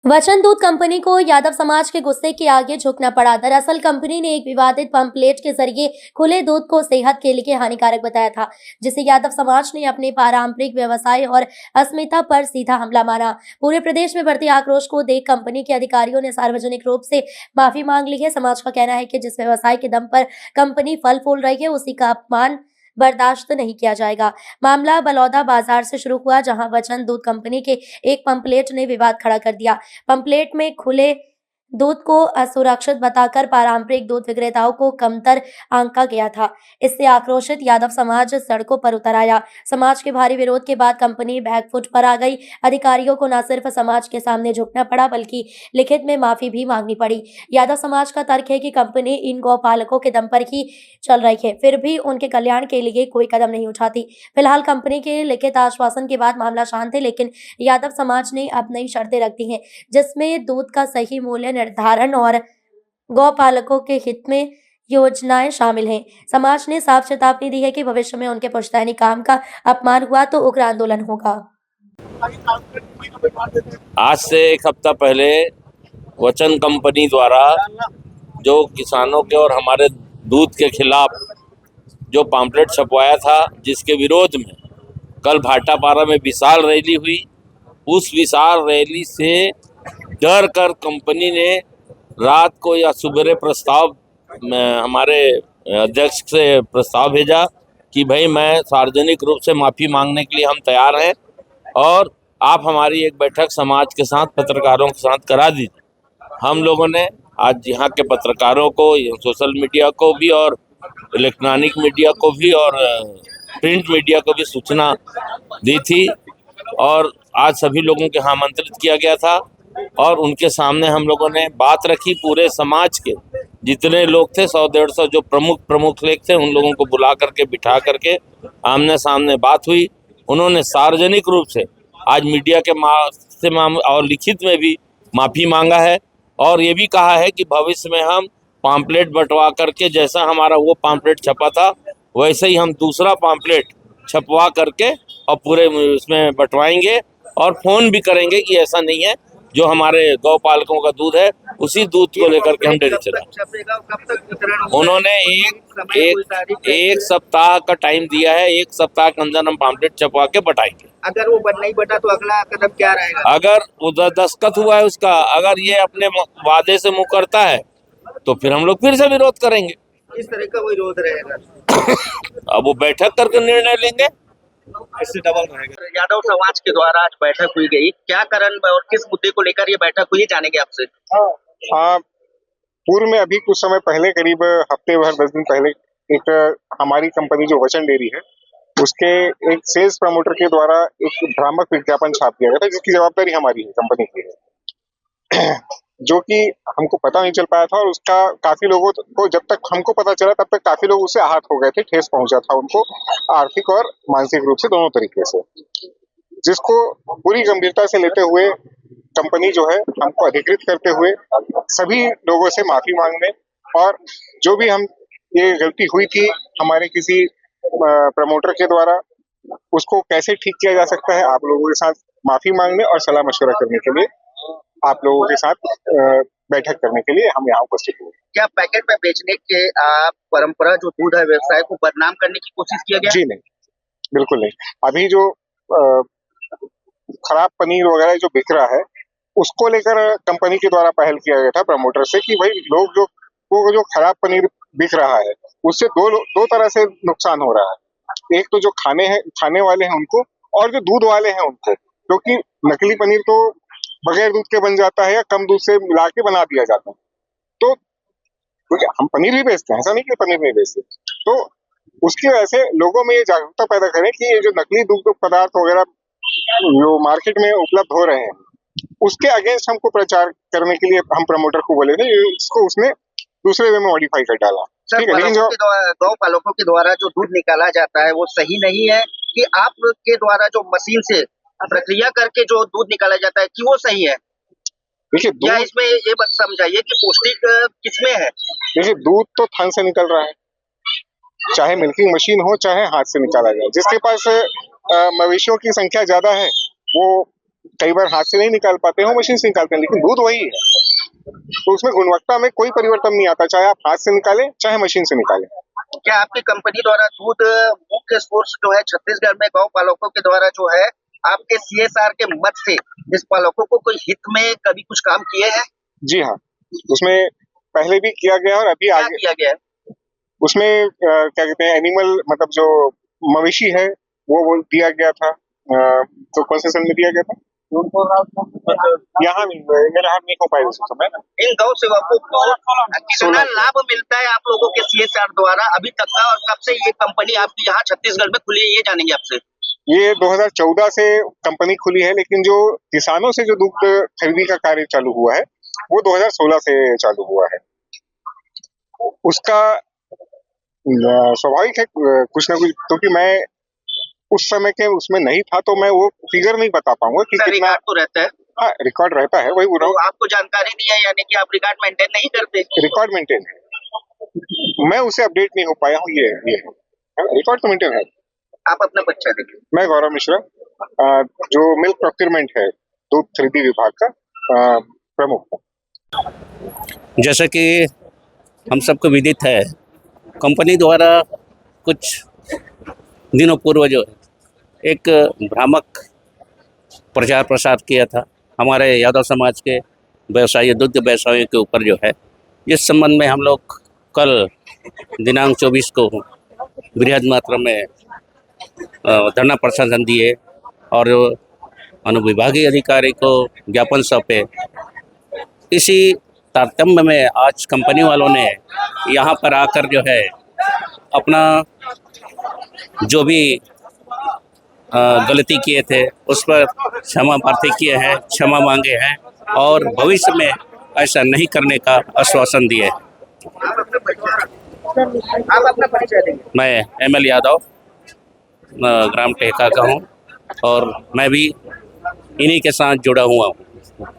वचन दूध कंपनी को यादव समाज के गुस्से के आगे झुकना पड़ा। दरअसल कंपनी ने एक विवादित पंपलेट के जरिए खुले दूध को सेहत के लिए हानिकारक बताया था, जिसे यादव समाज ने अपने पारंपरिक व्यवसाय और अस्मिता पर सीधा हमला माना। पूरे प्रदेश में बढ़ते आक्रोश को देख कंपनी के अधिकारियों ने सार्वजनिक रूप से माफी मांग ली है। समाज का कहना है कि जिस व्यवसाय के दम पर कंपनी फल फूल रही है, उसी का अपमान बर्दाश्त नहीं किया जाएगा। मामला बलौदा बाजार से शुरू हुआ, जहां वचन दूध कंपनी के एक पंपलेट ने विवाद खड़ा कर दिया। पंपलेट में खुले दूध को असुरक्षित बताकर पारंपरिक दूध विक्रेताओं को कमतर आंका गया था। इससे आक्रोशित यादव समाज सड़कों पर उतर आया। समाज के भारी विरोध के बाद कंपनी बैकफुट पर आ गई। अधिकारियों को न सिर्फ समाज के सामने झुकना पड़ा, बल्कि लिखित में माफी भी मांगनी पड़ी। यादव समाज का तर्क है कि कंपनी इन गौपालकों के दम पर ही चल रही है, फिर भी उनके कल्याण के लिए कोई कदम नहीं उठाती। फिलहाल कंपनी के लिखित आश्वासन के बाद मामला शांत है, लेकिन यादव समाज ने अब नई शर्तें रख दी हैं, जिसमें दूध का सही मूल्य निर्धारण और गौपालकों के हित में योजनाएं शामिल हैं। समाज ने साफ चेतावनी दी है कि भविष्य में उनके पुश्तैनी काम का अपमान हुआ तो उग्र आंदोलन होगा। आज से एक हफ्ता पहले वचन कंपनी द्वारा जो किसानों के और हमारे दूध के खिलाफ जो पम्पलेट छपवाया था, जिसके विरोध में कल भाटापारा में विशाल रैली हुई, उस विशाल रैली से डर कर कंपनी ने रात को या सुबह प्रस्ताव हमारे अध्यक्ष से प्रस्ताव भेजा कि भाई मैं सार्वजनिक रूप से माफ़ी मांगने के लिए हम तैयार हैं और आप हमारी एक बैठक समाज के साथ, पत्रकारों के साथ करा दीजिए। हम लोगों ने आज यहाँ के पत्रकारों को, सोशल मीडिया को भी और इलेक्ट्रॉनिक मीडिया को भी और प्रिंट मीडिया को भी सूचना दी थी और आज सभी लोगों के यहाँ आमंत्रित किया गया था और उनके सामने हम लोगों ने बात रखी। पूरे समाज के जितने लोग थे, 100-150 जो प्रमुख लेख थे, उन लोगों को बुला करके, बिठा करके आमने सामने बात हुई। उन्होंने सार्वजनिक रूप से आज मीडिया के माध्यम और लिखित में भी माफ़ी मांगा है और ये भी कहा है कि भविष्य में हम पम्पलेट बंटवा करके, जैसा हमारा वो पम्पलेट छपा था वैसे ही हम दूसरा पम्पलेट छपवा करके और पूरे उसमें बंटवाएंगे और फ़ोन भी करेंगे कि ऐसा नहीं है, जो हमारे गौपालकों का दूध है उसी दूध को लेकर के हम डेयरी चलाएं। उन्होंने एक सप्ताह का टाइम दिया है, एक सप्ताह के अंदर हम पम्पलेट छपवा के बटाएंगे। अगर वो नहीं बटा तो अगला कदम क्या रहेगा? अगर उधर दस्तखत हुआ है उसका, अगर ये अपने वादे से मुँह करता है तो फिर हम लोग फिर से विरोध करेंगे। किस तरह का विरोध रहेगा? अब वो बैठक करके निर्णय लेंगे, इससे डबल रहेगा। यादव समाज के द्वारा आज बैठक हुई गई, क्या कारण और किस मुद्दे को लेकर ये बैठक हुई, जानेंगे आपसे। हाँ, पूर्व में अभी कुछ समय पहले, करीब हफ्ते भर 10 दिन पहले, एक हमारी कंपनी जो वचन डेयरी है, उसके एक सेल्स प्रमोटर के द्वारा एक भ्रामक विज्ञापन छाप दिया गया था, जिसकी जवाबदारी हमारी है, कंपनी की है, जो कि हमको पता नहीं चल पाया था और उसका काफी लोगों को, जब तक हमको पता चला तब तक काफी लोग उससे आहत हो गए थे, ठेस पहुंचा था उनको आर्थिक और मानसिक रूप से, दोनों तरीके से, जिसको पूरी गंभीरता से लेते हुए कंपनी जो है हमको अधिकृत करते हुए सभी लोगों से माफी मांगने और जो भी हम ये गलती हुई थी हमारे किसी प्रमोटर के द्वारा, उसको कैसे ठीक किया जा सकता है, आप लोगों के साथ माफी मांगने और सलाह मशवरा करने के लिए, आप लोगों के साथ बैठक करने के लिए हम यहाँ उपस्थित हुए। क्या पैकेट में बेचने के परंपरा जो दूध है व्यवसाय को बदनाम करने की कोशिश किया गया? जी नहीं, बिल्कुल नहीं। अभी जो खराब पनीर वगैरह जो बिक रहा है, उसको लेकर कंपनी के द्वारा पहल किया गया था प्रमोटर से कि भाई लोग जो खराब पनीर बिक रहा है उससे दो तरह से नुकसान हो रहा है। एक तो जो खाने वाले हैं उनको, और जो दूध वाले हैं उनको, क्योंकि नकली पनीर तो बगैर दूध के बन जाता है या कम दूध से मिला के बना दिया जाता है। तो हम पनीर भी बेचते हैं, ऐसा नहीं कि पनीर नहीं बेचते। तो उसकी वजह से लोगों में ये जागरूकता पैदा करें कि ये जो नकली दूध पदार्थ वगैरह जो मार्केट में उपलब्ध हो रहे हैं, उसके अगेंस्ट हमको प्रचार करने के लिए हम प्रमोटर को बोले थे, इसको उसने दूसरे वे में मॉडिफाई कर डाला। ठीक है, लेकिन जो गौपालकों के द्वारा जो दूध निकाला जाता है वो सही नहीं है कि आप के द्वारा जो मशीन से प्रक्रिया करके जो दूध निकाला जाता है कि वो सही है? देखिए, क्या इसमें ये बात समझाइए कि पौष्टिक किसमें है? देखिए, दूध तो थन से निकल रहा है, चाहे मिल्किंग मशीन हो चाहे हाथ से निकाला जाए। जिसके पास मवेशियों की संख्या ज्यादा है वो कई बार हाथ से नहीं निकाल पाते हो, मशीन से निकालते हैं, लेकिन दूध वही है। तो उसमें गुणवत्ता में कोई परिवर्तन नहीं आता, चाहे आप हाथ से निकालें चाहे मशीन से निकालें। क्या आपकी कंपनी द्वारा दूध मुख्य सोर्स जो है छत्तीसगढ़ में गौ पालकों के द्वारा जो है आपके सीएसआर के मत से इस पालकों को कोई हित में कभी कुछ काम किए हैं? जी हाँ, उसमें पहले भी किया गया और अभी क्या आगे किया गया है? उसमें क्या कहते हैं, एनिमल मतलब जो मवेशी है वो दिया गया था, तो कंसेशन में दिया गया था। यहाँ नहीं, मेरे हाथ नहीं हो पाएगा उस समय। इन गौ सेवकों को कितना लाभ मिलता है आप लोगों के सीएसआर द्वारा अभी तक का, और कब से ये कंपनी आपकी यहाँ छत्तीसगढ़ में खुली है, ये जानेंगे आपसे। ये 2014 से कंपनी खुली है, लेकिन जो किसानों से जो दूध खरीदी का कार्य चालू हुआ है वो 2016 से चालू हुआ है। उसका स्वाभाविक है कुछ ना कुछ, क्योंकि मैं उस समय के उसमें नहीं था, तो मैं वो फिगर नहीं बता पाऊंगा कि कितना। रिकॉर्ड तो रहता है। हाँ, रिकॉर्ड रहता है, वही बोल रहा तो आपको जानकारी नहीं है, यानी कि आप रिकॉर्ड मेंटेन नहीं करते। हूँ। रिकॉर्ड मेंटेन है, मैं उसे अपडेट नहीं हो पाया हूँ, ये रिकॉर्ड तो मेंटेन है। आप अपना परिचय देखिए। मैं गौरव मिश्रा, जो मिल्क प्रोक्योरमेंट है दूध खरीदी विभाग का प्रमुख हूँ। जैसा कि हम सबको विदित है, कंपनी द्वारा कुछ दिनों पूर्व जो एक भ्रामक प्रचार प्रसार किया था हमारे यादव समाज के व्यवसायी दुग्ध व्यवसायियों के ऊपर जो है, इस संबंध में हम लोग कल दिनांक 24 को बृहद मात्रा में धरना प्रदर्शन दिए और अनुविभागीय अधिकारी को ज्ञापन सौंपे। इसी तारतम्य में आज कंपनी वालों ने यहाँ पर आकर जो है अपना जो भी गलती किए थे उस पर क्षमा प्रार्थी किए हैं, क्षमा मांगे हैं और भविष्य में ऐसा नहीं करने का आश्वासन दिए। आप अपना परिचय देंगे। मैं ML यादव ग्राम टेका का हूँ और मैं भी इन्हीं के साथ जुड़ा हुआ हूँ।